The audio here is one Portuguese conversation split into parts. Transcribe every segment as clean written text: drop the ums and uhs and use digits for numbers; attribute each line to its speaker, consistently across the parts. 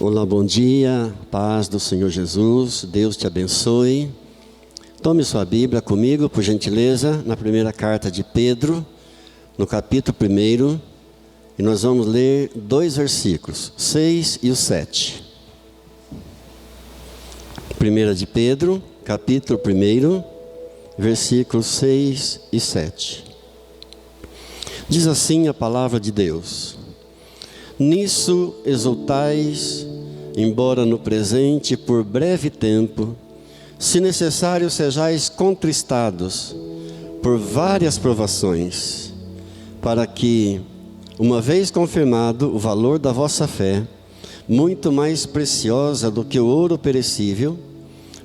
Speaker 1: Olá, bom dia, paz do Senhor Jesus, Deus te abençoe. Tome sua Bíblia comigo, por gentileza, na primeira carta de Pedro, no capítulo 1, e nós vamos ler 2 versículos, 6 e o 7. 1 de Pedro, capítulo 1, versículos 6 e 7. Diz assim a palavra de Deus: nisso exultais, embora no presente, por breve tempo, se necessário sejais contristados por várias provações, para que, uma vez confirmado o valor da vossa fé, muito mais preciosa do que o ouro perecível,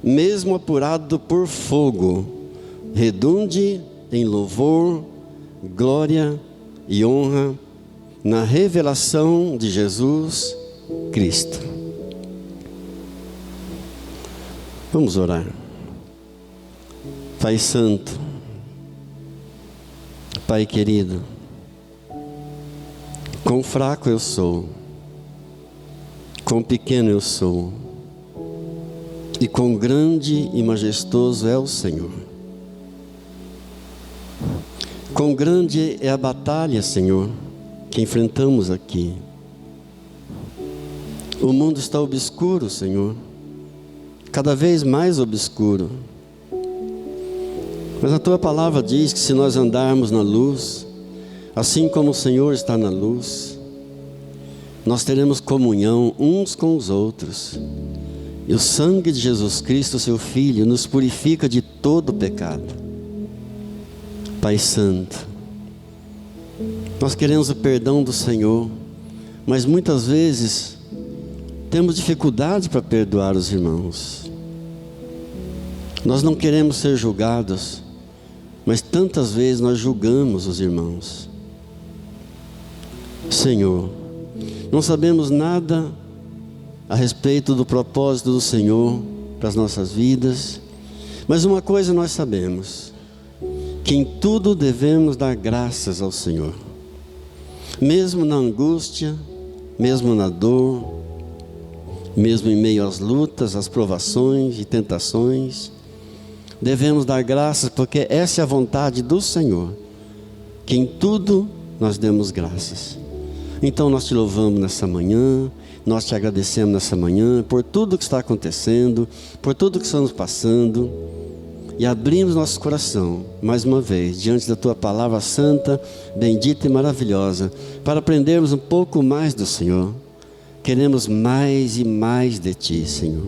Speaker 1: mesmo apurado por fogo, redunde em louvor, glória e honra na revelação de Jesus Cristo. Vamos orar. Pai Santo, Pai querido, quão fraco eu sou, quão pequeno eu sou, e quão grande e majestoso é o Senhor. Quão grande é a batalha, Senhor, que enfrentamos aqui. O mundo está obscuro, Senhor, cada vez mais obscuro. Mas a Tua palavra diz que se nós andarmos na luz, assim como o Senhor está na luz, nós teremos comunhão uns com os outros. E o sangue de Jesus Cristo, Seu Filho, nos purifica de todo pecado. Pai Santo, nós queremos o perdão do Senhor, mas muitas vezes temos dificuldade para perdoar os irmãos. Nós não queremos ser julgados, mas tantas vezes nós julgamos os irmãos. Senhor, não sabemos nada a respeito do propósito do Senhor para as nossas vidas, mas uma coisa nós sabemos: que em tudo devemos dar graças ao Senhor. Mesmo na angústia, mesmo na dor, mesmo em meio às lutas, às provações e tentações, devemos dar graças, porque essa é a vontade do Senhor, que em tudo nós demos graças. Então nós te louvamos nessa manhã, nós te agradecemos nessa manhã por tudo que está acontecendo, por tudo que estamos passando, e abrimos nosso coração, mais uma vez, diante da Tua palavra santa, bendita e maravilhosa, para aprendermos um pouco mais do Senhor. Queremos mais e mais de Ti, Senhor.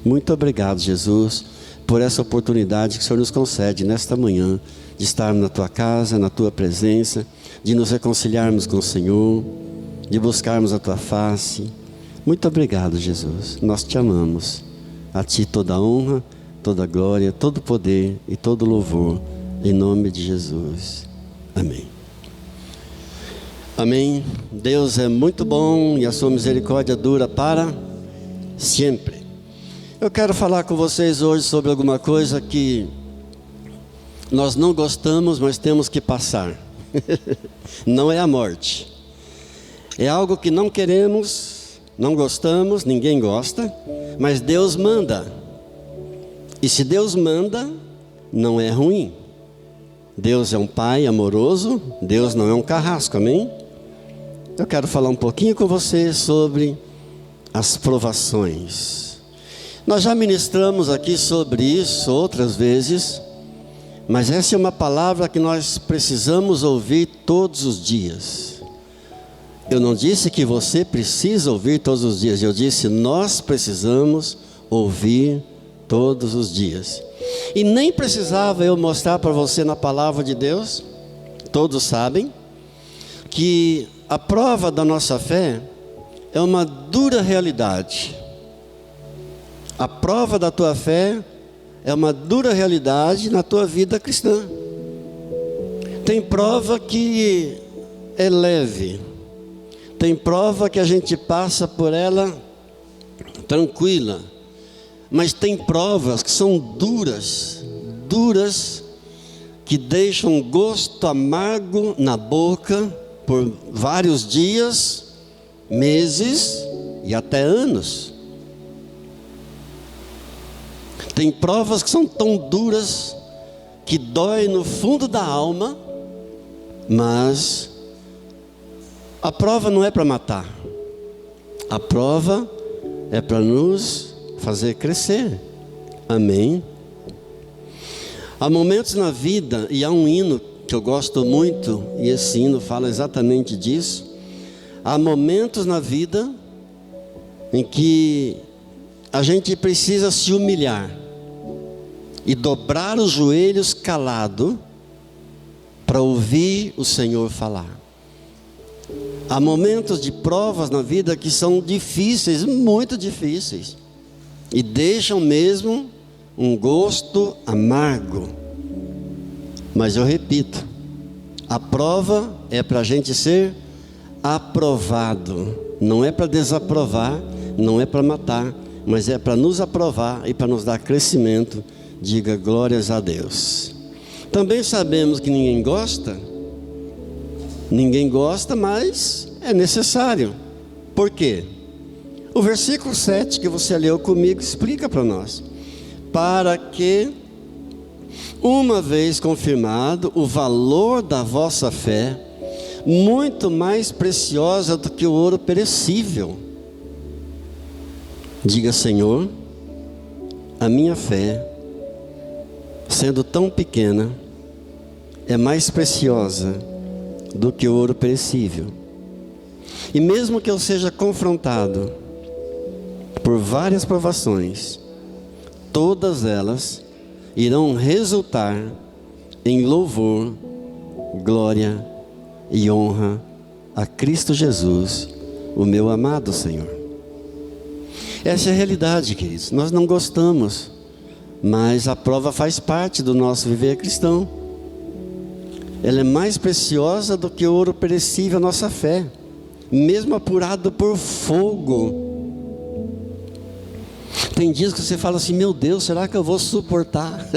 Speaker 1: Muito obrigado, Jesus, por essa oportunidade que o Senhor nos concede nesta manhã, de estarmos na Tua casa, na Tua presença, de nos reconciliarmos com o Senhor, de buscarmos a Tua face. Muito obrigado, Jesus. Nós Te amamos. A Ti toda a honra, toda a glória, todo o poder e todo o louvor, em nome de Jesus. Amém. Amém. Deus é muito bom e a sua misericórdia dura para sempre. Eu quero falar com vocês hoje sobre alguma coisa que nós não gostamos, mas temos que passar. Não é a morte. É algo que não queremos, não gostamos, ninguém gosta, mas Deus manda. E se Deus manda, não é ruim. Deus é um Pai amoroso, Deus não é um carrasco, amém? Eu quero falar um pouquinho com você sobre as provações. Nós já ministramos aqui sobre isso outras vezes, mas essa é uma palavra que nós precisamos ouvir todos os dias. Eu não disse que você precisa ouvir todos os dias, eu disse nós precisamos ouvir todos os dias. E nem precisava eu mostrar para você na palavra de Deus, todos sabem, que a prova da nossa fé é uma dura realidade. A prova da tua fé é uma dura realidade na tua vida cristã. Tem prova que é leve, tem prova que a gente passa por ela tranquila, mas tem provas que são duras, que deixam um gosto amargo na boca por vários dias, meses e até anos. Tem provas que são tão duras que dói no fundo da alma, mas a prova não é para matar. A prova é para nos fazer crescer. Amém? Há momentos na vida, e há um hino que eu gosto muito, e esse hino fala exatamente disso. Há momentos na vida em que a gente precisa se humilhar e dobrar os joelhos calado para ouvir o Senhor falar. Há momentos de provas na vida que são difíceis, muito difíceis, e deixam mesmo um gosto amargo. Mas eu repito, a prova é para a gente ser aprovado, não é para desaprovar, não é para matar, mas é para nos aprovar e para nos dar crescimento. Diga glórias a Deus. Também sabemos que ninguém gosta, mas é necessário. Por quê? O versículo 7 que você leu comigo explica para nós. Para que, uma vez confirmado o valor da vossa fé, muito mais preciosa do que o ouro perecível. Diga, Senhor, a minha fé, sendo tão pequena, é mais preciosa do que o ouro perecível. E mesmo que eu seja confrontado por várias provações, todas elas irão resultar em louvor, glória e honra a Cristo Jesus, o meu amado Senhor. Essa é a realidade, queridos. Nós não gostamos, mas a prova faz parte do nosso viver cristão. Ela é mais preciosa do que o ouro perecível, a nossa fé, mesmo apurado por fogo. Tem dias que você fala assim: meu Deus, será que eu vou suportar?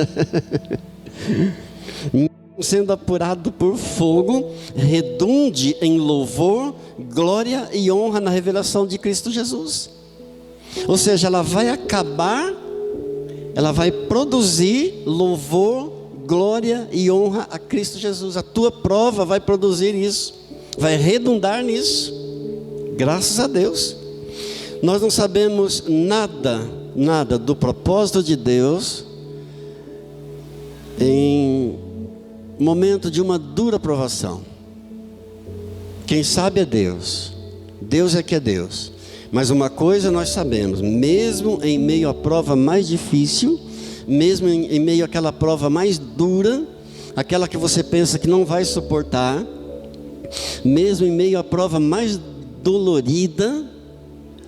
Speaker 1: Sendo apurado por fogo, redunde em louvor, glória e honra na revelação de Cristo Jesus. Ou seja, ela vai acabar, ela vai produzir louvor, glória e honra a Cristo Jesus. A tua prova vai produzir isso, vai redundar nisso. Graças a Deus. Nós não sabemos nada do propósito de Deus em momento de uma dura provação. Quem sabe é Deus. Deus é que é Deus. Mas uma coisa nós sabemos: mesmo em meio à prova mais difícil, mesmo em meio àquela prova mais dura, aquela que você pensa que não vai suportar, mesmo em meio à prova mais dolorida,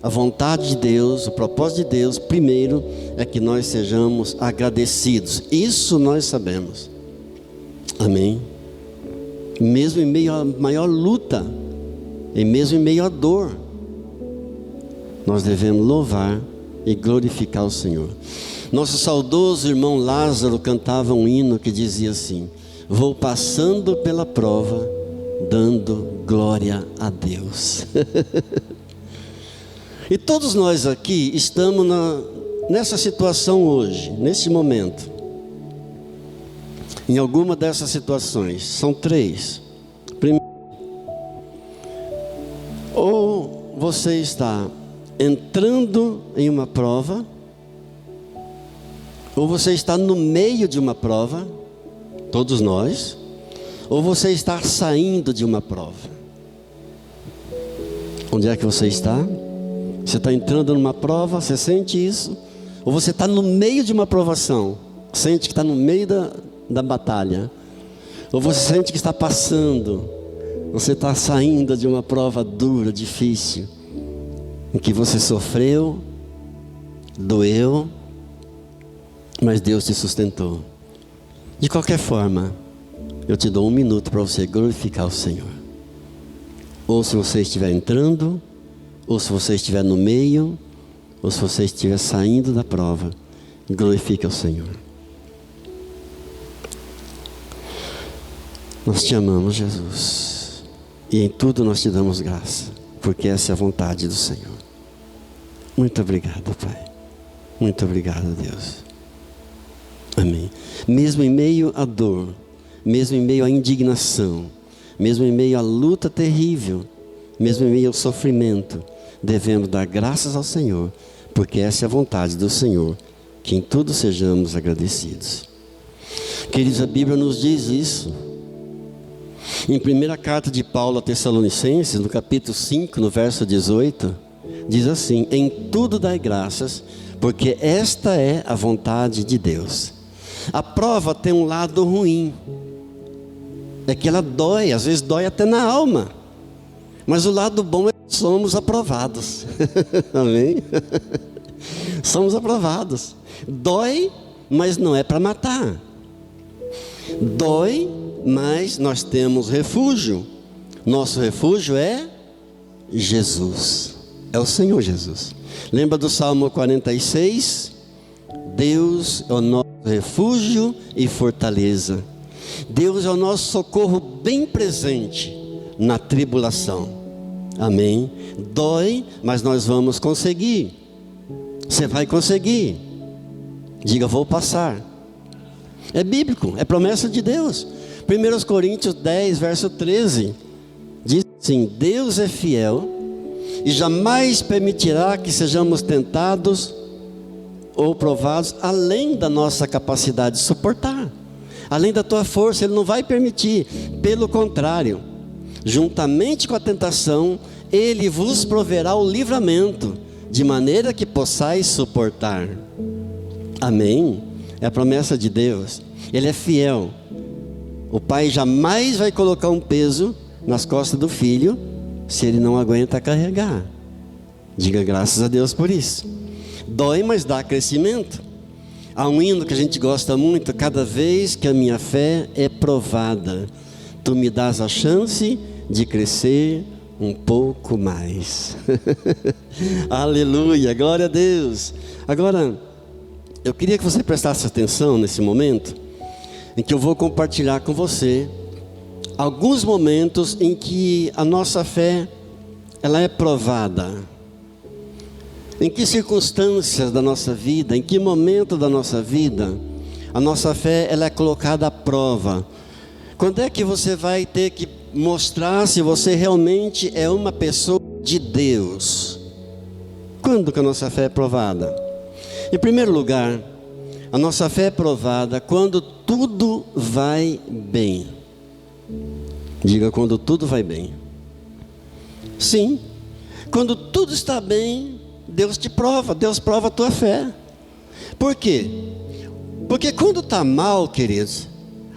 Speaker 1: a vontade de Deus, o propósito de Deus, primeiro, é que nós sejamos agradecidos. Isso nós sabemos. Amém? Mesmo em meio à maior luta, e mesmo em meio à dor, nós devemos louvar e glorificar o Senhor. Nosso saudoso irmão Lázaro cantava um hino que dizia assim: vou passando pela prova, dando glória a Deus. E todos nós aqui estamos nessa situação hoje, nesse momento. Em alguma dessas situações, são três. Primeiro, ou você está entrando em uma prova, ou você está no meio de uma prova, todos nós, ou você está saindo de uma prova. Onde é que você está? Você está entrando numa prova, você sente isso? Ou você está no meio de uma provação, sente que está no meio da batalha? Ou você sente que está passando, você está saindo de uma prova dura, difícil, em que você sofreu, doeu, mas Deus te sustentou. De qualquer forma, eu te dou 1 minuto para você glorificar o Senhor. Ou se você estiver entrando, ou se você estiver no meio, ou se você estiver saindo da prova, glorifique o Senhor. Nós te amamos, Jesus, e em tudo nós te damos graça, porque essa é a vontade do Senhor. Muito obrigado, Pai. Muito obrigado, Deus. Amém. Mesmo em meio à dor, mesmo em meio à indignação, mesmo em meio à luta terrível, mesmo em meio ao sofrimento, devemos dar graças ao Senhor, porque essa é a vontade do Senhor, que em tudo sejamos agradecidos. Queridos, a Bíblia nos diz isso. Em primeira carta de Paulo a Tessalonicenses, no capítulo 5, no verso 18, diz assim: em tudo dai graças, porque esta é a vontade de Deus. A prova tem um lado ruim, é que ela dói, às vezes dói até na alma, mas o lado bom é que somos aprovados. Amém? Somos aprovados. Dói, mas não é para matar. Dói, mas nós temos refúgio. Nosso refúgio é Jesus, é o Senhor Jesus. Lembra do Salmo 46? Deus é o nosso refúgio e fortaleza. Deus é o nosso socorro bem presente na tribulação. Amém? Dói, mas nós vamos conseguir. Você vai conseguir. Diga, vou passar. É bíblico, é promessa de Deus. 1 Coríntios 10, verso 13, diz assim: Deus é fiel e jamais permitirá que sejamos tentados ou provados além da nossa capacidade de suportar, além da tua força. Ele não vai permitir. Pelo contrário, juntamente com a tentação, Ele vos proverá o livramento, de maneira que possais suportar. Amém? É a promessa de Deus. Ele é fiel. O pai jamais vai colocar um peso nas costas do filho se ele não aguenta carregar. Diga graças a Deus por isso. Dói, mas dá crescimento. Há um hino que a gente gosta muito: cada vez que a minha fé é provada, tu me dás a chance de crescer um pouco mais. Aleluia, glória a Deus. Agora, eu queria que você prestasse atenção nesse momento, em que eu vou compartilhar com você alguns momentos em que a nossa fé, ela é provada. Em que circunstâncias da nossa vida, em que momento da nossa vida, a nossa fé, ela é colocada à prova. Quando é que você vai ter que mostrar se você realmente é uma pessoa de Deus? Quando que a nossa fé é provada? Em primeiro lugar, a nossa fé é provada quando tudo vai bem. Diga, quando tudo vai bem. Sim, quando tudo está bem, Deus te prova, Deus prova a tua fé. Por quê? Porque quando está mal, queridos,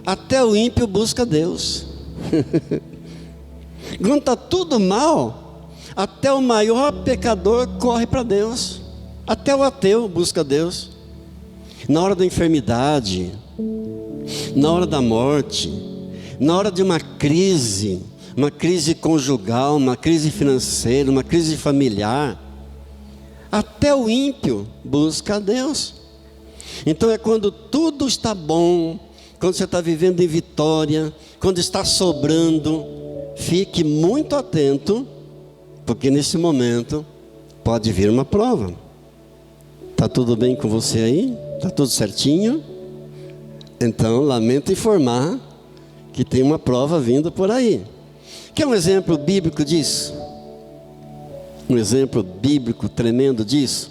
Speaker 1: até o ímpio busca Deus. Quando está tudo mal, até o maior pecador corre para Deus. Até o ateu busca Deus. Na hora da enfermidade, na hora da morte, na hora de uma crise conjugal, uma crise financeira, uma crise familiar, até o ímpio busca a Deus. Então é quando tudo está bom, quando você está vivendo em vitória, quando está sobrando, fique muito atento, porque nesse momento pode vir uma prova. Está tudo bem com você aí? Está tudo certinho? Então lamento informar que tem uma prova vindo por aí. Quer um exemplo bíblico disso? Um exemplo bíblico tremendo disso?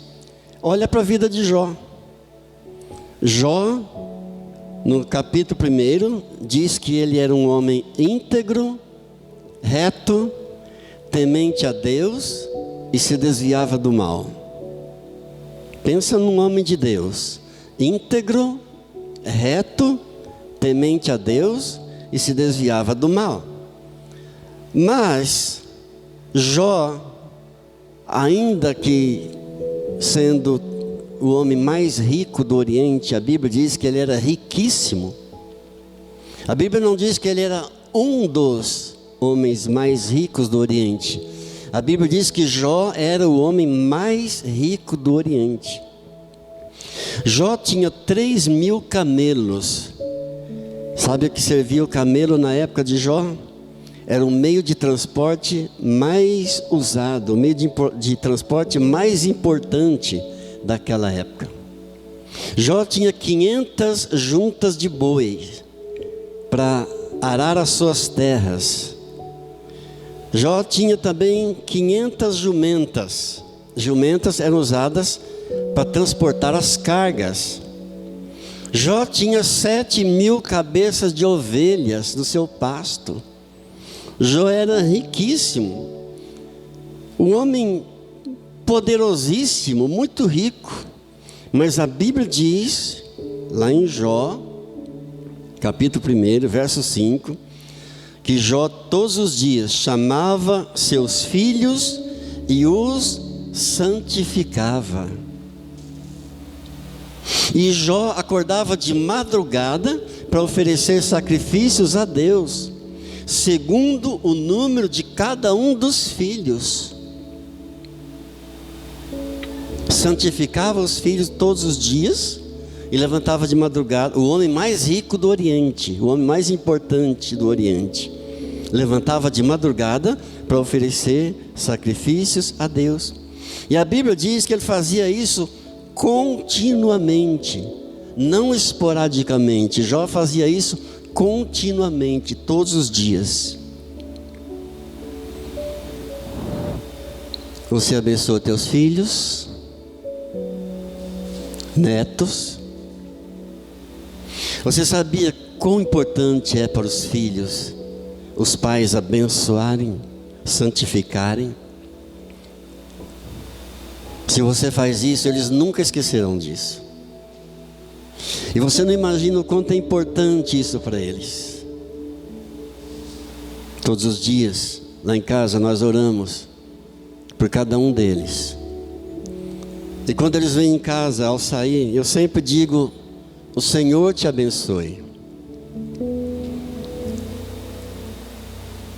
Speaker 1: Olha para a vida de Jó. Jó, no capítulo 1, diz que ele era um homem íntegro, reto, temente a Deus e se desviava do mal. Pensa num homem de Deus, íntegro, reto, temente a Deus e se desviava do mal. Mas Jó, ainda que sendo o homem mais rico do Oriente, a Bíblia diz que ele era riquíssimo. A Bíblia não diz que ele era um dos homens mais ricos do Oriente. A Bíblia diz que Jó era o homem mais rico do Oriente. Jó tinha 3.000 camelos. Sabe o que servia o camelo na época de Jó? era o meio de transporte mais usado, o meio de transporte mais importante daquela época. Jó tinha 500 juntas de bois para arar as suas terras. Jó tinha também 500 jumentas. Jumentas eram usadas para transportar as cargas. Jó tinha 7.000 cabeças de ovelhas no seu pasto. Jó era riquíssimo. Um homem poderosíssimo, muito rico. Mas a Bíblia diz, lá em Jó, capítulo 1, verso 5, que Jó todos os dias chamava seus filhos e os santificava. E Jó acordava de madrugada para oferecer sacrifícios a Deus, segundo o número de cada um dos filhos. Santificava os filhos todos os dias e levantava de madrugada. O homem mais rico do Oriente, o homem mais importante do Oriente, levantava de madrugada para oferecer sacrifícios a Deus. E a Bíblia diz que ele fazia isso continuamente, não esporadicamente. Jó fazia isso continuamente, todos os dias. Você abençoa teus filhos, netos. Você sabia quão importante é para os filhos os pais abençoarem, santificarem? Se você faz isso, eles nunca esquecerão disso. E você não imagina o quanto é importante isso para eles. Todos os dias, lá em casa, nós oramos por cada um deles. E quando eles vêm em casa, ao sair, eu sempre digo: o Senhor te abençoe.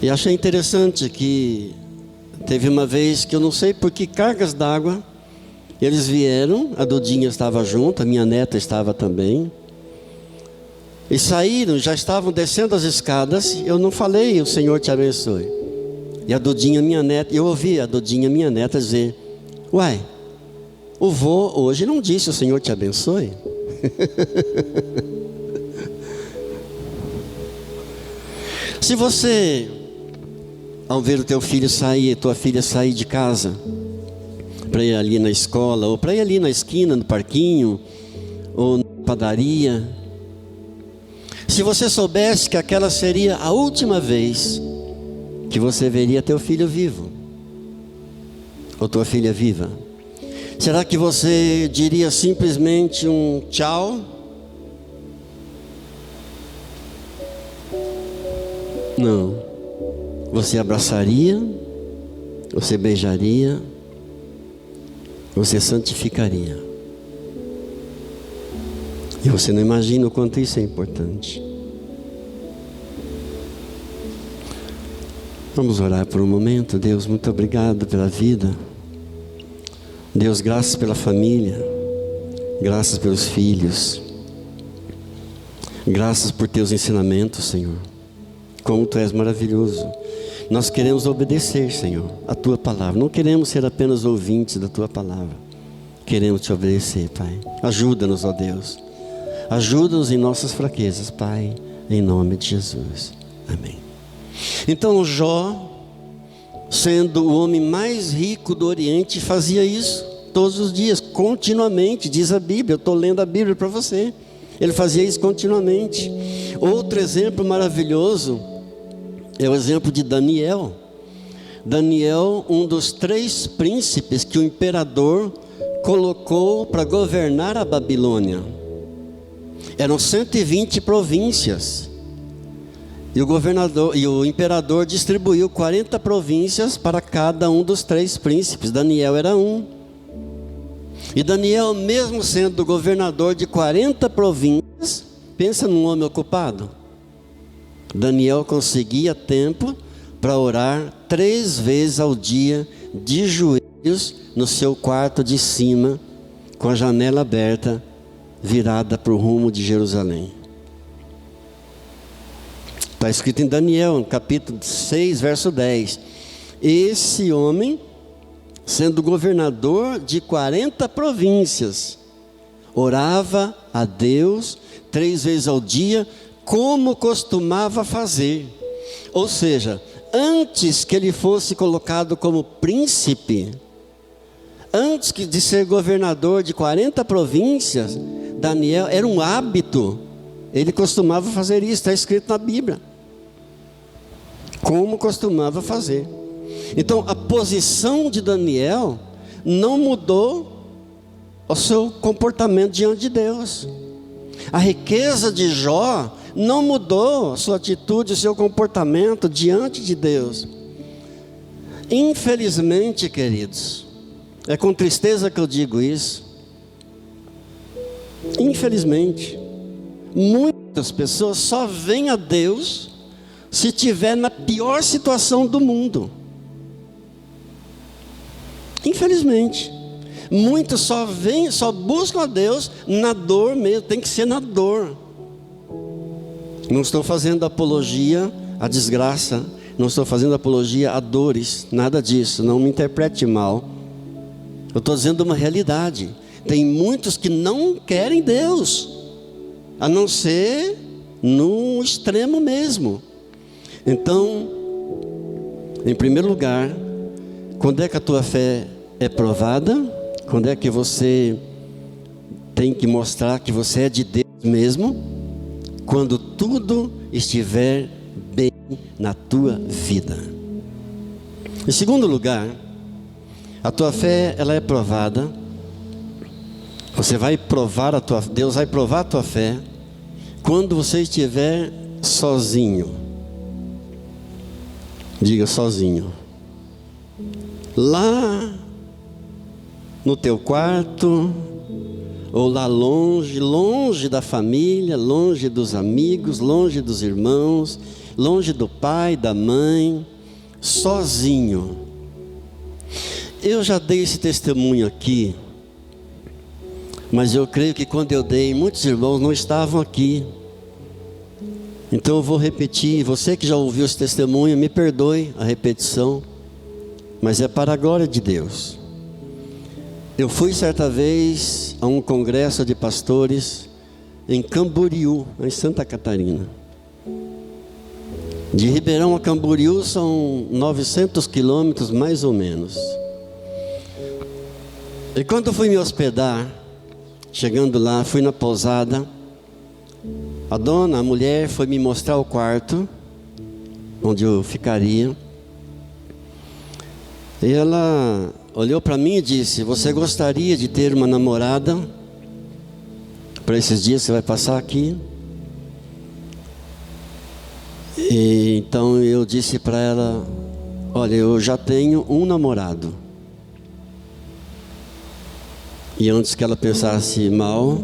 Speaker 1: E achei interessante que teve uma vez que eu não sei por que cargas d'água, eles vieram, a Dudinha estava junto, a minha neta estava também, e saíram, já estavam descendo as escadas. Eu não falei: o Senhor te abençoe. E a Dudinha, minha neta, eu ouvi a Dudinha, minha neta, dizer: uai, o vô hoje não disse o Senhor te abençoe? Se você, ao ver o teu filho sair, tua filha sair de casa para ir ali na escola, ou para ir ali na esquina, no parquinho, ou na padaria, se você soubesse que aquela seria a última vez que você veria teu filho vivo, ou tua filha viva, será que você diria simplesmente um tchau? Não. Você abraçaria, você beijaria, você santificaria. E você não imagina o quanto isso é importante. Vamos orar por um momento. Deus, muito obrigado pela vida. Deus, graças pela família, graças pelos filhos, graças por teus ensinamentos, Senhor. Como tu és maravilhoso. Nós queremos obedecer, Senhor, a tua palavra. Não queremos ser apenas ouvintes da tua palavra. Queremos te obedecer, Pai. Ajuda-nos, ó Deus. Ajuda-nos em nossas fraquezas, Pai, em nome de Jesus. Amém. Então Jó, sendo o homem mais rico do Oriente, fazia isso todos os dias, continuamente, diz a Bíblia. Eu estou lendo a Bíblia para você. Ele fazia isso continuamente. Outro exemplo maravilhoso é o exemplo de Daniel. Daniel, um dos 3 príncipes que o imperador colocou para governar a Babilônia. Eram 120 províncias. E o imperador distribuiu 40 províncias para cada um dos 3 príncipes. Daniel era um. E Daniel, mesmo sendo governador de 40 províncias, pensa num homem ocupado. Daniel conseguia tempo para orar 3 vezes ao dia, de joelhos, no seu quarto de cima, com a janela aberta, virada para o rumo de Jerusalém. Está escrito em Daniel, capítulo 6, verso 10. Esse homem, sendo governador de 40 províncias, orava a Deus 3 vezes ao dia, como costumava fazer. Ou seja, antes que ele fosse colocado como príncipe, antes de ser governador de 40 províncias, Daniel, era um hábito, ele costumava fazer isso, está escrito na Bíblia. Como costumava fazer. Então, a posição de Daniel não mudou o seu comportamento diante de Deus. A riqueza de Jó não mudou a sua atitude, o seu comportamento diante de Deus. Infelizmente, queridos, é com tristeza que eu digo isso. Infelizmente, muitas pessoas só veem a Deus se estiver na pior situação do mundo. Infelizmente, muitos só buscam a Deus na dor mesmo, tem que ser na dor. Não estou fazendo apologia à desgraça, não estou fazendo apologia a dores, nada disso, não me interprete mal. Eu estou dizendo uma realidade. Tem muitos que não querem Deus, a não ser no extremo mesmo. Então, em primeiro lugar, quando é que a tua fé é provada? Quando é que você tem que mostrar que você é de Deus mesmo? Quando tudo estiver bem na tua vida. Em segundo lugar, a tua fé, ela é provada. Deus vai provar a tua fé quando você estiver sozinho. Diga sozinho. Lá no teu quarto, ou lá longe da família, longe dos amigos, longe dos irmãos, longe do pai, da mãe, sozinho. Eu já dei esse testemunho aqui, mas eu creio que quando eu dei, muitos irmãos não estavam aqui. Então eu vou repetir, você que já ouviu esse testemunho, me perdoe a repetição, mas é para a glória de Deus. Eu fui certa vez a um congresso de pastores em Camboriú, em Santa Catarina. De Ribeirão a Camboriú são 900 quilômetros mais ou menos. E quando eu fui me hospedar, chegando lá, fui na pousada, a mulher foi me mostrar o quarto onde eu ficaria. E ela olhou para mim e disse: você gostaria de ter uma namorada para esses dias que você vai passar aqui? E então eu disse para ela: olha, eu já tenho um namorado. E antes que ela pensasse mal,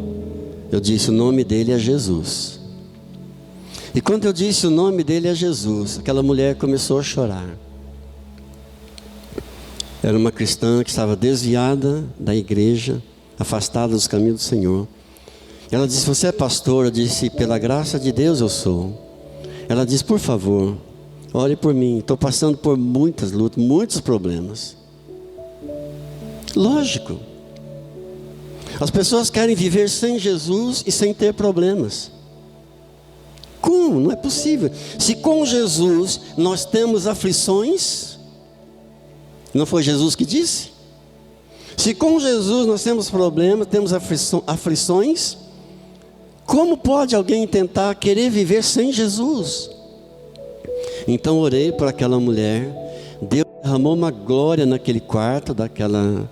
Speaker 1: eu disse: o nome dele é Jesus. E quando eu disse o nome dele é Jesus, aquela mulher começou a chorar. Era uma cristã que estava desviada da igreja, afastada dos caminhos do Senhor. Ela disse: você é pastor? Eu disse: pela graça de Deus eu sou. Ela disse: por favor, ore por mim, estou passando por muitas lutas, muitos problemas. Lógico. As pessoas querem viver sem Jesus e sem ter problemas. Como? Não é possível. Se com Jesus nós temos aflições, não foi Jesus que disse? Se com Jesus nós temos problemas, temos aflições, como pode alguém tentar querer viver sem Jesus? Então orei por aquela mulher. Deus derramou uma glória naquele quarto daquela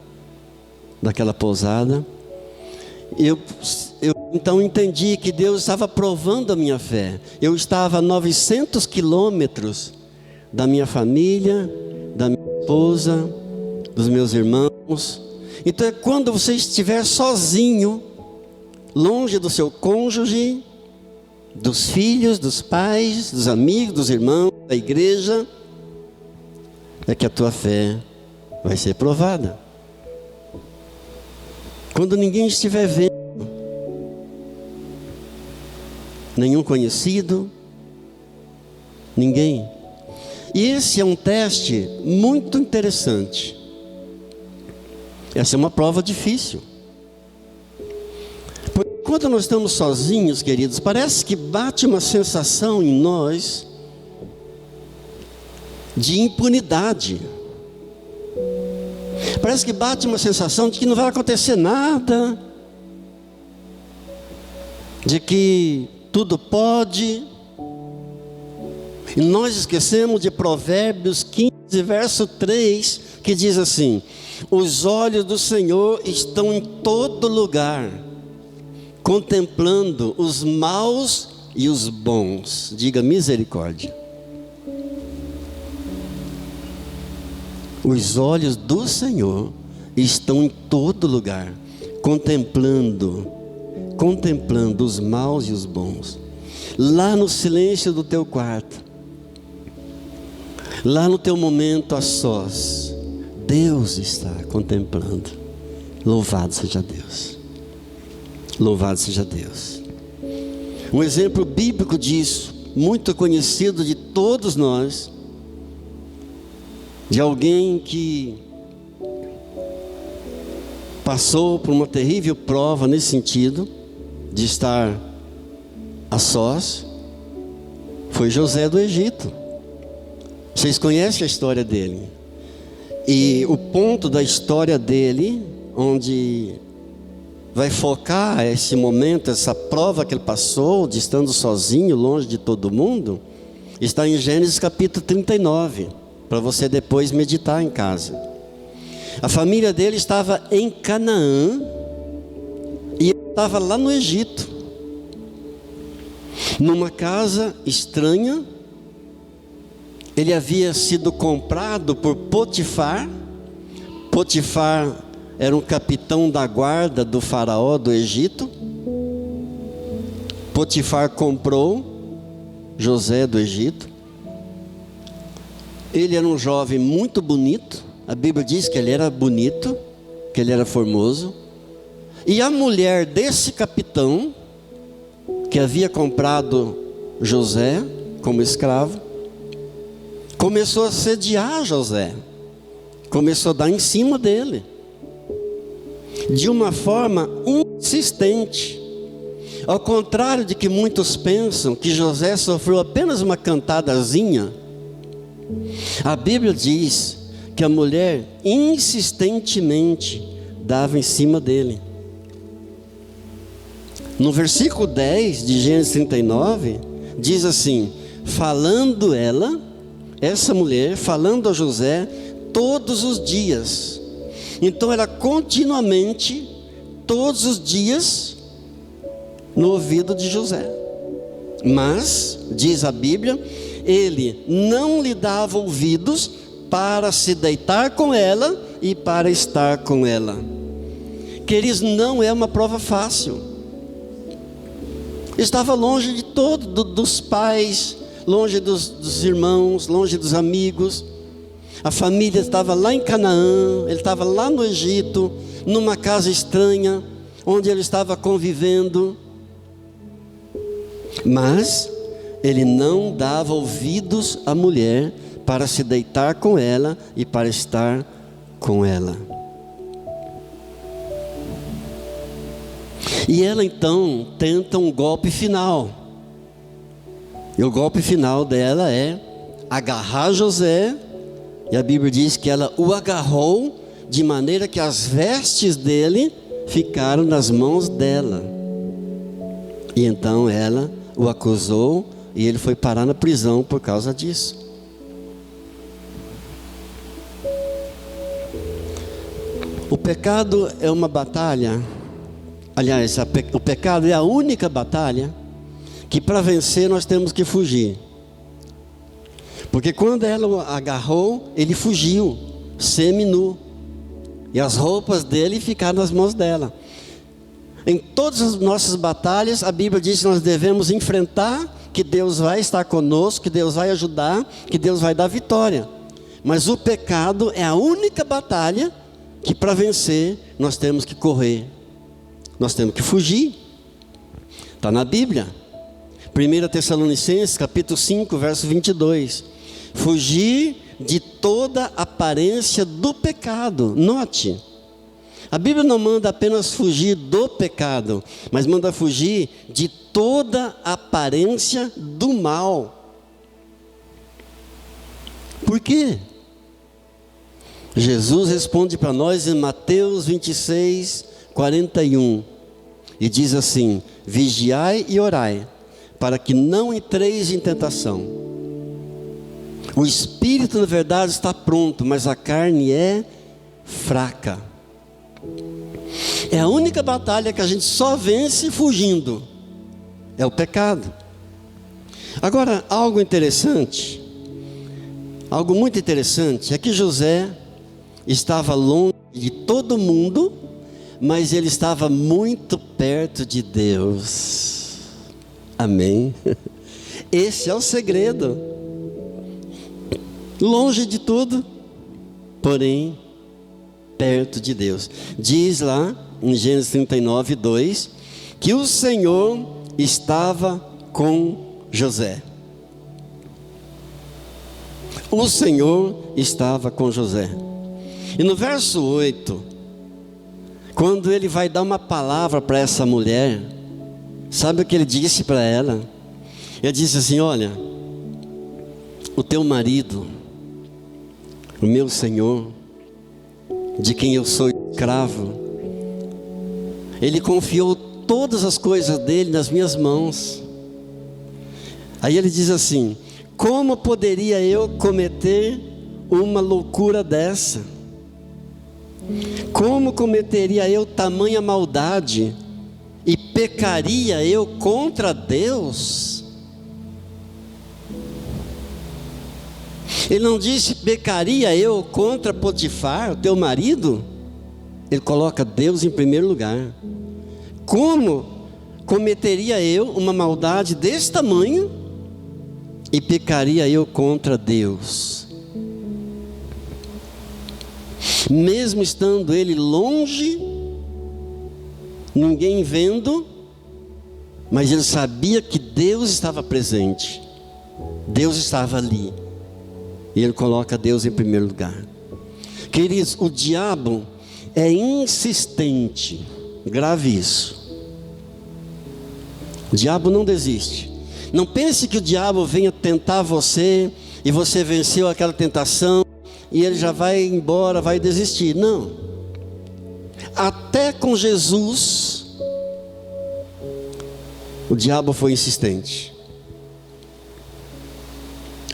Speaker 1: pousada. Eu então entendi que Deus estava provando a minha fé. Eu estava a 900 quilômetros da minha família, da minha esposa, dos meus irmãos. Então é quando você estiver sozinho, longe do seu cônjuge, dos filhos, dos pais, dos amigos, dos irmãos, da igreja, é que a tua fé vai ser provada. Quando ninguém estiver vendo, nenhum conhecido, Ninguém. E esse é um teste muito interessante. Essa é uma prova difícil. Porque quando nós estamos sozinhos, queridos, parece que bate uma sensação em nós de impunidade. Parece que bate uma sensação de que não vai acontecer nada, de que tudo pode. E nós esquecemos de Provérbios 15, verso 3, que diz assim: os olhos do Senhor estão em todo lugar, contemplando os maus e os bons. Diga misericórdia. Os olhos do Senhor estão em todo lugar, contemplando os maus e os bons. Lá no silêncio do teu quarto, lá no teu momento a sós, Deus está contemplando. Louvado seja Deus. Louvado seja Deus. Um exemplo bíblico disso, muito conhecido de todos nós, de alguém que passou por uma terrível prova nesse sentido, de estar a sós, foi José do Egito. Vocês conhecem a história dele. E o ponto da história dele, onde vai focar esse momento, essa prova que ele passou, de estando sozinho, longe de todo mundo, está em Gênesis capítulo 39, para você depois meditar em casa. A família dele estava em Canaã, e ele estava lá no Egito, numa casa estranha. Ele havia sido comprado por Potifar. Potifar era um capitão da guarda do faraó do Egito. Potifar comprou José do Egito. Ele era um jovem muito bonito. A Bíblia diz que ele era bonito, que ele era formoso. E a mulher desse capitão, que havia comprado José como escravo, começou a sediar José, começou a dar em cima dele, de uma forma insistente. Ao contrário de que muitos pensam que José sofreu apenas uma cantadazinha, a Bíblia diz que a mulher insistentemente dava em cima dele. No versículo 10 de Gênesis 39, diz assim: falando ela, essa mulher, falando a José todos os dias. Então era continuamente, todos os dias, no ouvido de José. Mas, diz a Bíblia, ele não lhe dava ouvidos para se deitar com ela e para estar com ela. Queridos, não é uma prova fácil. Estava longe de dos pais, longe dos irmãos, longe dos amigos. A família estava lá em Canaã, ele estava lá no Egito, numa casa estranha, onde ele estava convivendo. Mas ele não dava ouvidos à mulher para se deitar com ela e para estar com ela. E ela então tenta um golpe final. E o golpe final dela é agarrar José. E a Bíblia diz que ela o agarrou de maneira que as vestes dele ficaram nas mãos dela. E então ela o acusou e ele foi parar na prisão por causa disso. O pecado é uma batalha. Aliás, o pecado é a única batalha que para vencer nós temos que fugir. Porque quando ela o agarrou, ele fugiu, semi-nu. E as roupas dele ficaram nas mãos dela. Em todas as nossas batalhas, a Bíblia diz que nós devemos enfrentar, que Deus vai estar conosco, que Deus vai ajudar, que Deus vai dar vitória. Mas o pecado é a única batalha que para vencer nós temos que correr. Nós temos que fugir. Está na Bíblia. 1 Tessalonicenses capítulo 5, verso 22. Fugir de toda aparência do pecado. Note, a Bíblia não manda apenas fugir do pecado, mas manda fugir de toda aparência do mal. Por quê? Jesus responde para nós em Mateus 26, 41. E diz assim: vigiai e orai, para que não entreis em tentação. O espírito, na verdade, está pronto, mas a carne é fraca. É a única batalha que a gente só vence fugindo. É o pecado. Agora, algo interessante, algo muito interessante, é que José estava longe de todo mundo, mas ele estava muito perto de Deus. Amém? Esse é o segredo. Longe de tudo, porém perto de Deus. Diz lá em Gênesis 39, 2, que o Senhor estava com José. O Senhor estava com José. E no verso 8, quando ele vai dar uma palavra para essa mulher, sabe o que ele disse para ela? Ele disse assim: olha, o teu marido, o meu Senhor, de quem eu sou escravo, ele confiou todas as coisas dele nas minhas mãos. Aí ele diz assim: como poderia eu cometer uma loucura dessa? Como cometeria eu tamanha maldade? E pecaria eu contra Deus? Ele não disse pecaria eu contra Potifar, o teu marido? Ele coloca Deus em primeiro lugar. Como cometeria eu uma maldade desse tamanho e pecaria eu contra Deus? Mesmo estando ele longe, ninguém vendo, mas ele sabia que Deus estava presente, Deus estava ali, e ele coloca Deus em primeiro lugar. Queridos, o diabo é insistente, grave isso. O diabo não desiste. Não pense que o diabo venha tentar você e você venceu aquela tentação e ele já vai embora, vai desistir. Não. Até com Jesus, o diabo foi insistente.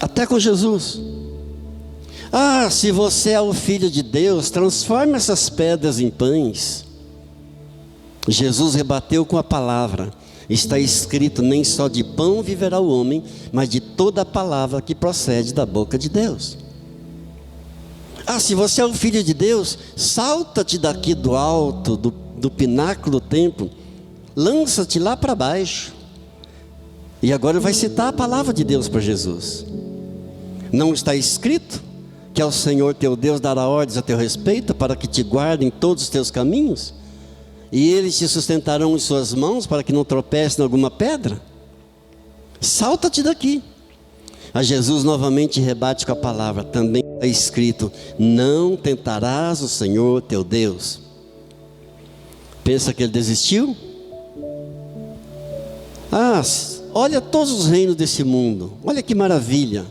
Speaker 1: Até com Jesus. Ah, se você é o Filho de Deus, transforme essas pedras em pães. Jesus rebateu com a palavra: está escrito, nem só de pão viverá o homem, mas de toda a palavra que procede da boca de Deus. Ah, se você é o Filho de Deus, salta-te daqui do alto, do pináculo do templo, lança-te lá para baixo. E agora ele vai citar a palavra de Deus para Jesus. Não está escrito que ao Senhor teu Deus dará ordens a teu respeito, para que te guardem todos os teus caminhos? E eles te sustentarão em suas mãos, para que não tropece em alguma pedra? Salta-te daqui. A Jesus novamente rebate com a palavra: também está escrito, não tentarás o Senhor teu Deus. Pensa que ele desistiu? Ah, olha todos os reinos desse mundo, olha que maravilha.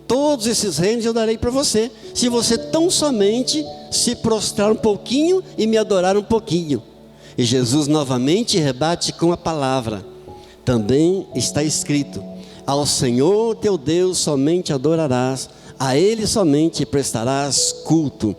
Speaker 1: Todos esses reinos eu darei para você, se você tão somente se prostrar um pouquinho e me adorar um pouquinho. E Jesus novamente rebate com a palavra: também está escrito, ao Senhor teu Deus somente adorarás, a Ele somente prestarás culto.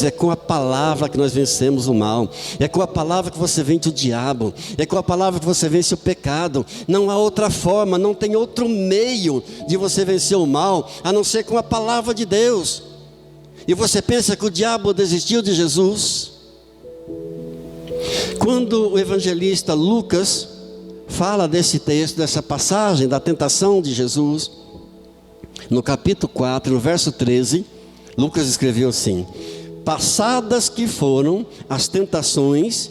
Speaker 1: É com a palavra que nós vencemos o mal, é com a palavra que você vence o diabo, é com a palavra que você vence o pecado. Não há outra forma, não tem outro meio de você vencer o mal, a não ser com a palavra de Deus. E você pensa que o diabo desistiu de Jesus? Quando o evangelista Lucas fala desse texto, dessa passagem da tentação de Jesus, no capítulo 4, no verso 13, Lucas escreveu assim: passadas que foram as tentações,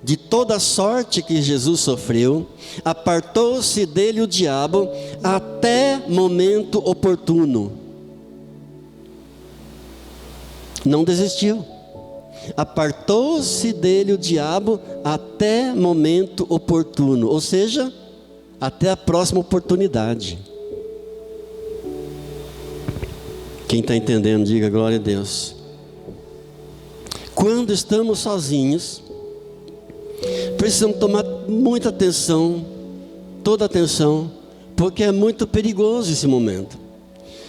Speaker 1: de toda a sorte que Jesus sofreu, apartou-se dele o diabo até momento oportuno. Não desistiu. Apartou-se dele o diabo até momento oportuno, ou seja, até a próxima oportunidade. Quem está entendendo, diga glória a Deus. Quando estamos sozinhos, precisamos tomar muita atenção, toda atenção, porque é muito perigoso esse momento.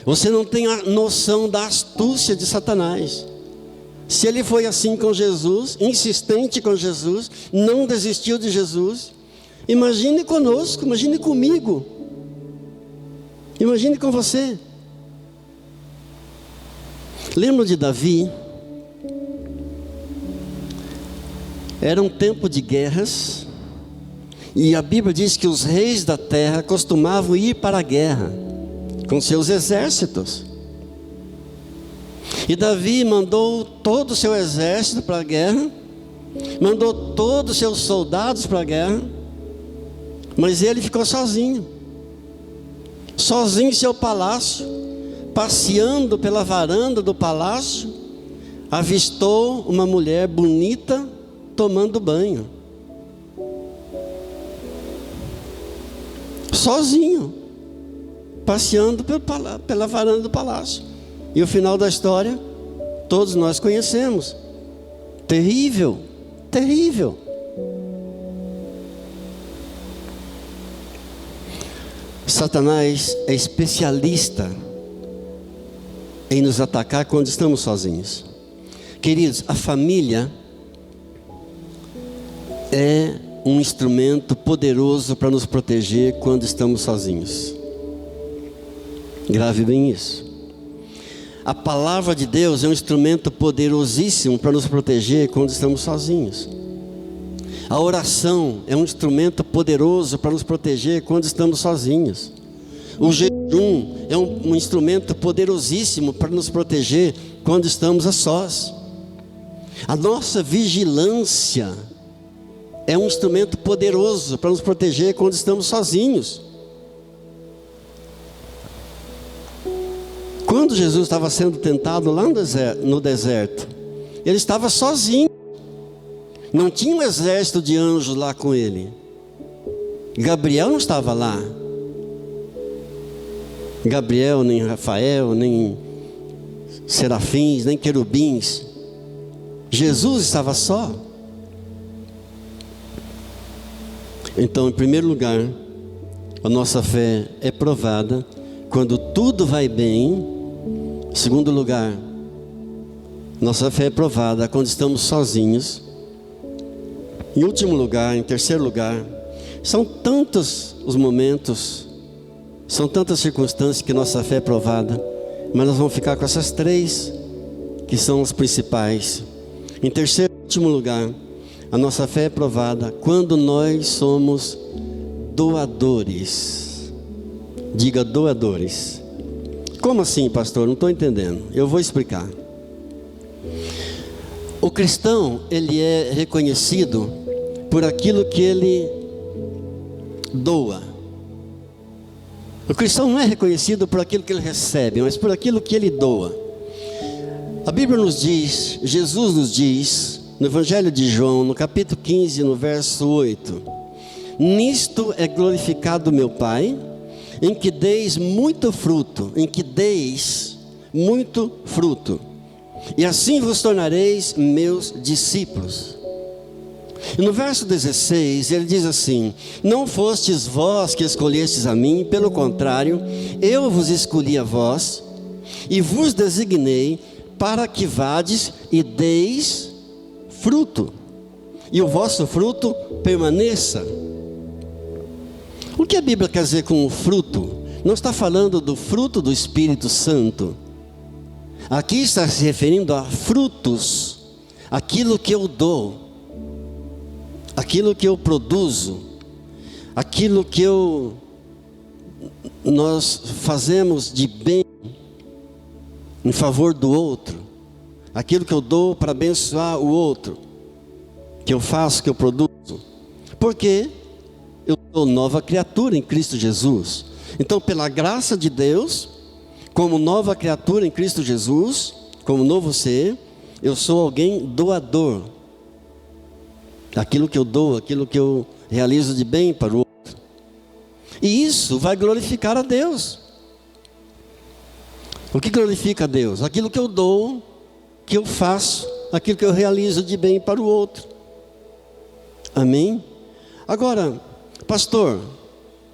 Speaker 1: Você não tem a noção da astúcia de Satanás. Se ele foi assim com Jesus, insistente com Jesus, não desistiu de Jesus, imagine conosco, imagine comigo, imagine com você. Lembra de Davi? Era um tempo de guerras, e a Bíblia diz que os reis da terra costumavam ir para a guerra com seus exércitos. E Davi mandou todo o seu exército para a guerra, mandou todos os seus soldados para a guerra, mas ele ficou sozinho em seu palácio, passeando pela varanda do palácio, avistou uma mulher bonita tomando banho, sozinho, passeando pela varanda do palácio. E o final da história, todos nós conhecemos. Terrível, terrível. Satanás é especialista em nos atacar quando estamos sozinhos. Queridos, a família é um instrumento poderoso para nos proteger quando estamos sozinhos. Grave bem isso. A palavra de Deus é um instrumento poderosíssimo para nos proteger quando estamos sozinhos. A oração é um instrumento poderoso para nos proteger quando estamos sozinhos. O jejum é um instrumento poderosíssimo para nos proteger quando estamos a sós. A nossa vigilância é um instrumento poderoso para nos proteger quando estamos sozinhos. Quando Jesus estava sendo tentado lá no deserto, ele estava sozinho. Não tinha um exército de anjos lá com ele. Gabriel não estava lá. Gabriel, nem Rafael, nem serafins, nem querubins. Jesus estava só. Então, em primeiro lugar, a nossa fé é provada quando tudo vai bem. Em segundo lugar, nossa fé é provada quando estamos sozinhos. Em último lugar, em terceiro lugar, são tantos os momentos, são tantas circunstâncias que nossa fé é provada, mas nós vamos ficar com essas três que são as principais. Em terceiro e último lugar, a nossa fé é provada quando nós somos doadores. Diga doadores. Como assim, pastor? Não estou entendendo. Eu vou explicar. O cristão, ele é reconhecido por aquilo que ele doa. O cristão não é reconhecido por aquilo que ele recebe, mas por aquilo que ele doa. A Bíblia nos diz, Jesus nos diz, no Evangelho de João, no capítulo 15, no verso 8: nisto é glorificado meu Pai, em que deis muito fruto, e assim vos tornareis meus discípulos. E no verso 16 ele diz assim: não fostes vós que escolhestes a mim, pelo contrário, eu vos escolhi a vós, e vos designei para que vades e deis fruto, e o vosso fruto permaneça. O que a Bíblia quer dizer com o fruto? Não está falando do fruto do Espírito Santo. Aqui está se referindo a frutos, aquilo que eu dou, aquilo que eu produzo, aquilo que nós fazemos de bem em favor do outro, aquilo que eu dou para abençoar o outro. que eu faço, que eu produzo? Porque eu sou nova criatura em Cristo Jesus. Então, pela graça de Deus, como nova criatura em Cristo Jesus, como novo ser, eu sou alguém doador. Aquilo que eu dou, aquilo que eu realizo de bem para o outro. E isso vai glorificar a Deus. O que glorifica a Deus? Aquilo que eu dou, que eu faço, aquilo que eu realizo de bem para o outro. Amém? Agora, pastor,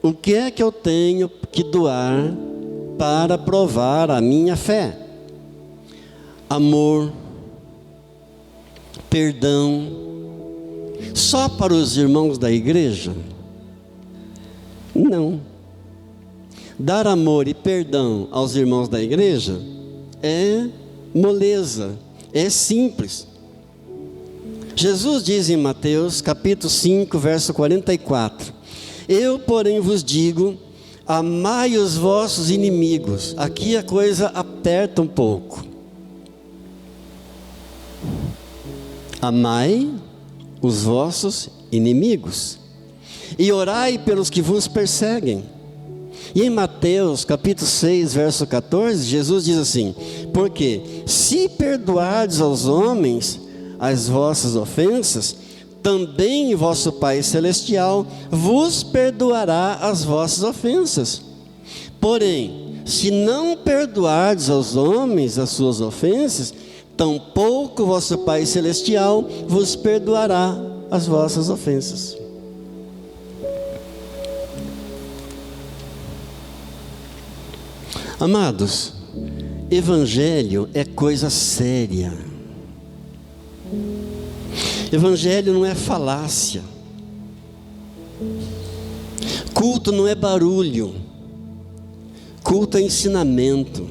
Speaker 1: o que é que eu tenho que doar para provar a minha fé? Amor, perdão, só para os irmãos da igreja? Não. Dar amor e perdão aos irmãos da igreja é moleza, é simples. Jesus diz em Mateus capítulo 5, verso 44: eu, porém, vos digo, amai os vossos inimigos. Aqui a coisa aperta um pouco. Amai os vossos inimigos e orai pelos que vos perseguem. E em Mateus capítulo 6, verso 14, Jesus diz assim: porque se perdoardes aos homens as vossas ofensas, também vosso Pai Celestial vos perdoará as vossas ofensas. Porém, se não perdoardes aos homens as suas ofensas, tampouco vosso Pai Celestial vos perdoará as vossas ofensas. Amados, evangelho é coisa séria. Evangelho não é falácia. Culto não é barulho. Culto é ensinamento.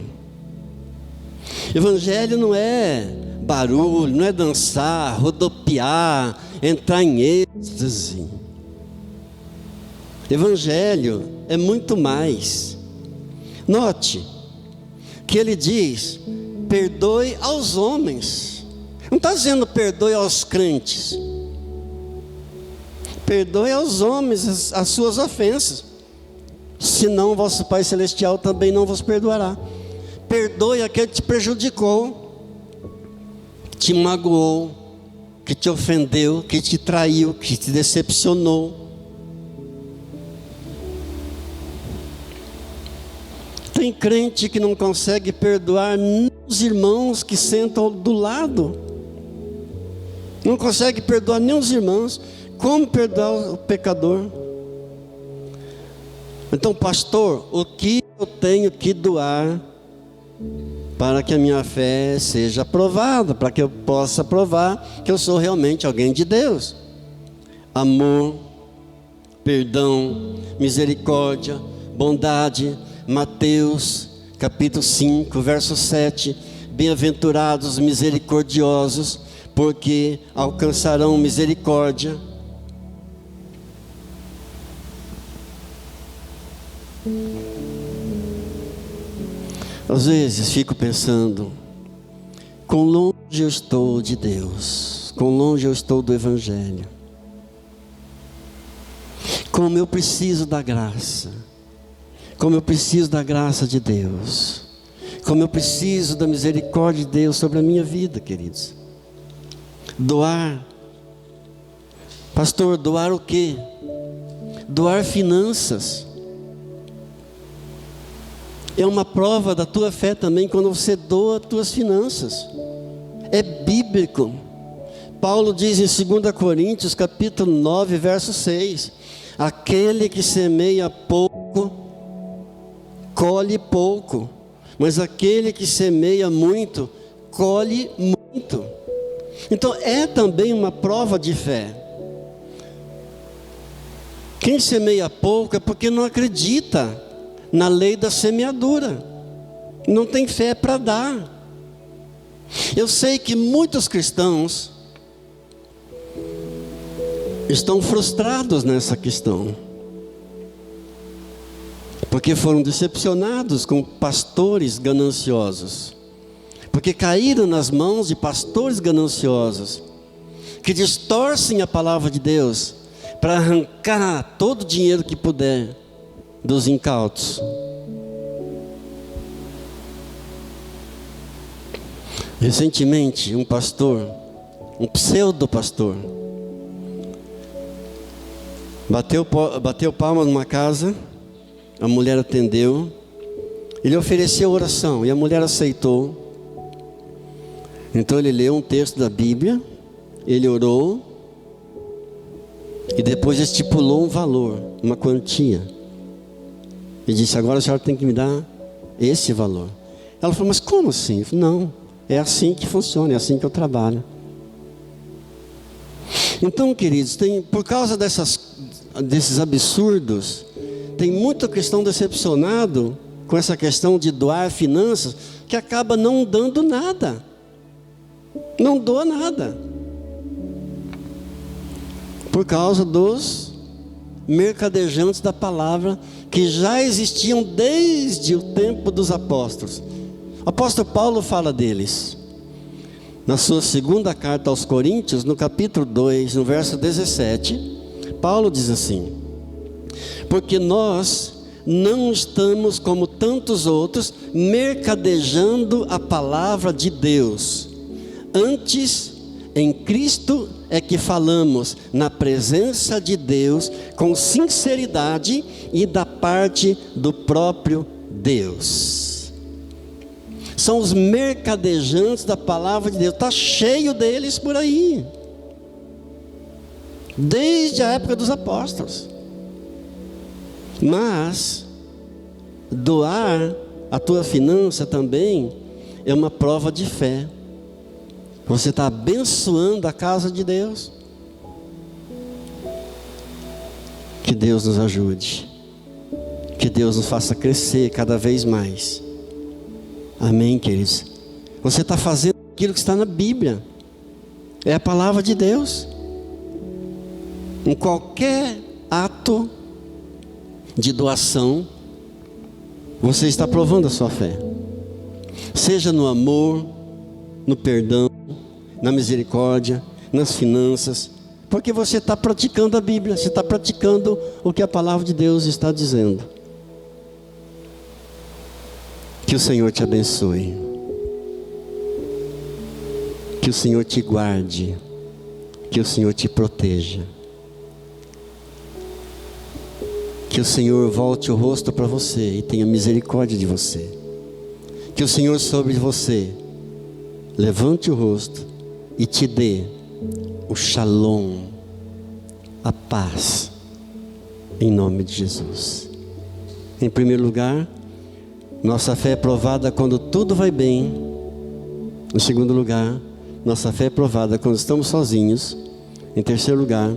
Speaker 1: Evangelho não é barulho, não é dançar, rodopiar, entrar em êxtase. Evangelho é muito mais. Note que ele diz: perdoe aos homens. Não está dizendo perdoe aos crentes. Perdoe aos homens as suas ofensas, senão vosso Pai Celestial também não vos perdoará. Perdoe aquele que te prejudicou, que te magoou, que te ofendeu, que te traiu, que te decepcionou. Tem crente que não consegue perdoar nem os irmãos que sentam do lado. Não consegue perdoar nem os irmãos. Como perdoar o pecador? Então, pastor, o que eu tenho que doar para que a minha fé seja aprovada, para que eu possa provar que eu sou realmente alguém de Deus? Amor, perdão, misericórdia, bondade. Mateus capítulo 5, verso 7: bem-aventurados os misericordiosos, porque alcançarão misericórdia. Às vezes fico pensando, quão longe eu estou de Deus, quão longe eu estou do Evangelho, como eu preciso da graça, como eu preciso da graça de Deus, como eu preciso da misericórdia de Deus sobre a minha vida, queridos. Doar, pastor, doar o quê? Doar finanças. É uma prova da tua fé também quando você doa as tuas finanças. É bíblico. Paulo diz em 2 Coríntios capítulo 9, verso 6: aquele que semeia pouco, colhe pouco, mas aquele que semeia muito, colhe muito. Então é também uma prova de fé. Quem semeia pouco é porque não acredita na lei da semeadura, não tem fé para dar. Eu sei que muitos cristãos estão frustrados nessa questão, porque foram decepcionados com pastores gananciosos, porque caíram nas mãos de pastores gananciosos, que distorcem a palavra de Deus para arrancar todo o dinheiro que puder dos incautos. Recentemente, um pastor, um pseudo-pastor, bateu palma numa casa, a mulher atendeu, ele ofereceu oração e a mulher aceitou. Então ele leu um texto da Bíblia, ele orou e depois estipulou um valor, uma quantia. E disse: agora a senhora tem que me dar esse valor. Ela falou: mas como assim? Eu falei: não, é assim que funciona, é assim que eu trabalho. Então, queridos, por causa desses absurdos, tem muito cristão decepcionado com essa questão de doar finanças, que acaba não dando nada. Não doa nada. Por causa dos mercadejantes da palavra, que já existiam desde o tempo dos apóstolos. O apóstolo Paulo fala deles. Na sua segunda carta aos Coríntios, no capítulo 2, no verso 17, Paulo diz assim: porque nós não estamos como tantos outros, mercadejando a palavra de Deus. Antes, em Cristo é que falamos na presença de Deus, com sinceridade e da parte do próprio Deus. São os mercadejantes da palavra de Deus. Está cheio deles por aí, desde a época dos apóstolos. Mas doar a tua finança também é uma prova de fé. Você está abençoando a casa de Deus. Que Deus nos ajude, que Deus nos faça crescer cada vez mais. Amém, queridos? Você está fazendo aquilo que está na Bíblia, é a palavra de Deus. Em qualquer ato de doação, você está provando a sua fé, seja no amor, no perdão, na misericórdia, nas finanças, porque você está praticando a Bíblia, você está praticando o que a palavra de Deus está dizendo. Que o Senhor te abençoe, que o Senhor te guarde, que o Senhor te proteja, que o Senhor volte o rosto para você e tenha misericórdia de você, que o Senhor sobre você levante o rosto e te dê o shalom, a paz, em nome de Jesus. Em primeiro lugar, nossa fé é provada quando tudo vai bem. Em segundo lugar, nossa fé é provada quando estamos sozinhos. Em terceiro lugar,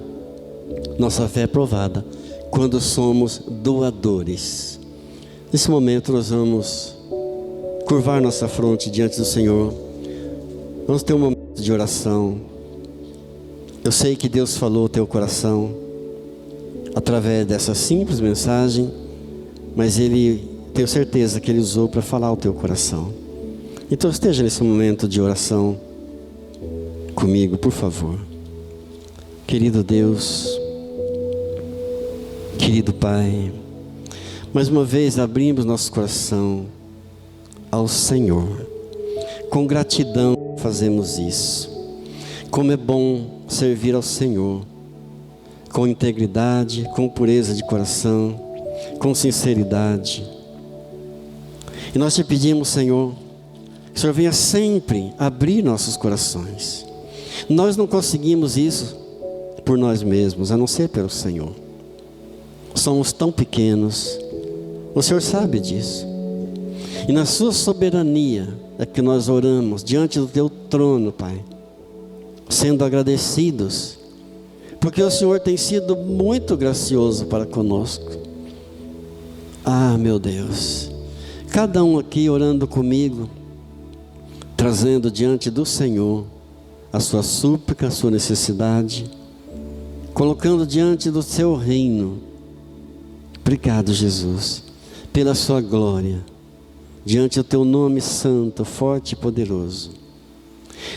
Speaker 1: nossa fé é provada quando somos doadores. Nesse momento nós vamos curvar nossa fronte diante do Senhor. Vamos ter um momento de oração. Eu sei que Deus falou ao teu coração através dessa simples mensagem, mas tenho certeza que Ele usou para falar ao teu coração. Então esteja nesse momento de oração comigo, por favor. Querido Deus, querido Pai, mais uma vez abrimos nosso coração ao Senhor. Com gratidão fazemos isso. Como é bom servir ao Senhor, com integridade, com pureza de coração, com sinceridade. E nós te pedimos, Senhor, que o Senhor venha sempre abrir nossos corações. Nós não conseguimos isso por nós mesmos, a não ser pelo Senhor. Somos tão pequenos, o Senhor sabe disso. E na sua soberania é que nós oramos diante do teu trono, Pai, sendo agradecidos, porque o Senhor tem sido muito gracioso para conosco. Ah, meu Deus, cada um aqui orando comigo, trazendo diante do Senhor a sua súplica, a sua necessidade, colocando diante do seu reino. Obrigado, Jesus, pela sua glória, diante do teu nome santo, forte e poderoso.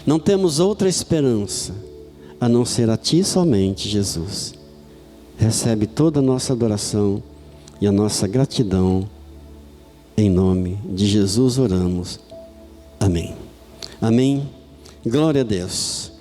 Speaker 1: Não temos outra esperança a não ser a Ti somente, Jesus. Recebe toda a nossa adoração e a nossa gratidão. Em nome de Jesus oramos. Amém. Amém. Glória a Deus.